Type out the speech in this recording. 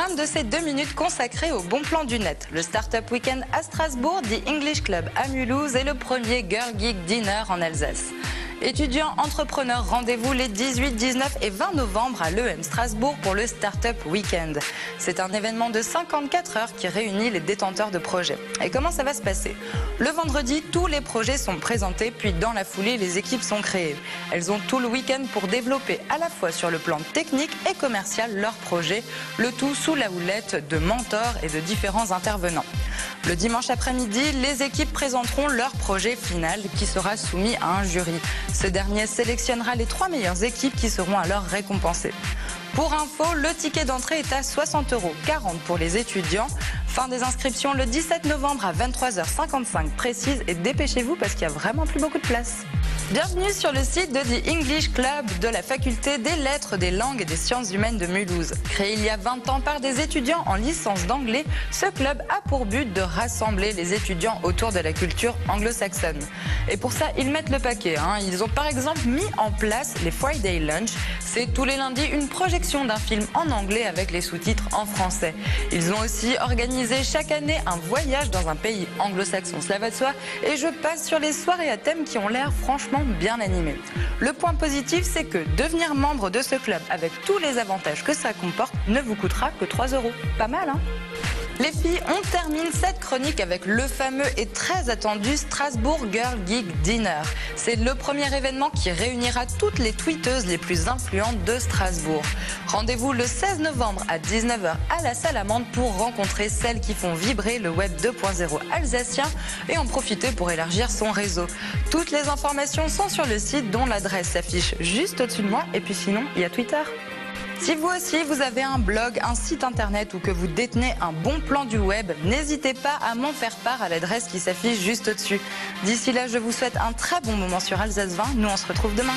programme de ces 2 minutes consacrées au bon plan du net. Le Startup Weekend à Strasbourg, The English Club à Mulhouse et le premier Girl Geek Dinner en Alsace. Étudiants, entrepreneurs, rendez-vous les 18, 19 et 20 novembre à l'EM Strasbourg pour le Startup Weekend. C'est un événement de 54 heures qui réunit les détenteurs de projets. Et comment ça va se passer? Le vendredi, tous les projets sont présentés, puis dans la foulée, les équipes sont créées. Elles ont tout le week-end pour développer à la fois sur le plan technique et commercial leurs projets, le tout sous la houlette de mentors et de différents intervenants. Le dimanche après-midi, les équipes présenteront leur projet final qui sera soumis à un jury. Ce dernier sélectionnera les 3 meilleures équipes qui seront alors récompensées. Pour info, le ticket d'entrée est à 60 €, 40 pour les étudiants. Fin des inscriptions le 17 novembre à 23h55 précise et dépêchez-vous parce qu'il n'y a vraiment plus beaucoup de place. Bienvenue sur le site de The English Club de la Faculté des Lettres, des Langues et des Sciences Humaines de Mulhouse. Créé il y a 20 ans par des étudiants en licence d'anglais, ce club a pour but de rassembler les étudiants autour de la culture anglo-saxonne. Et pour ça, ils mettent le paquet. Ils ont par exemple mis en place les Friday Lunch. C'est tous les lundis une projection d'un film en anglais avec les sous-titres en français. Ils ont aussi organisé chaque année un voyage dans un pays anglo-saxon, cela va de soi. Et je passe sur les soirées à thème qui ont l'air franchement bien animées. Le point positif, c'est que devenir membre de ce club avec tous les avantages que ça comporte ne vous coûtera que 3 €. Pas mal, hein? Les filles, on termine cette chronique avec le fameux et très attendu Strasbourg Girl Geek Dinner. C'est le premier événement qui réunira toutes les tweeteuses les plus influentes de Strasbourg. Rendez-vous le 16 novembre à 19h à la Salamande pour rencontrer celles qui font vibrer le web 2.0 alsacien et en profiter pour élargir son réseau. Toutes les informations sont sur le site dont l'adresse s'affiche juste au-dessus de moi et puis sinon, il y a Twitter. Si vous aussi, vous avez un blog, un site internet ou que vous détenez un bon plan du web, n'hésitez pas à m'en faire part à l'adresse qui s'affiche juste au-dessus. D'ici là, je vous souhaite un très bon moment sur Alsace 20. Nous, on se retrouve demain.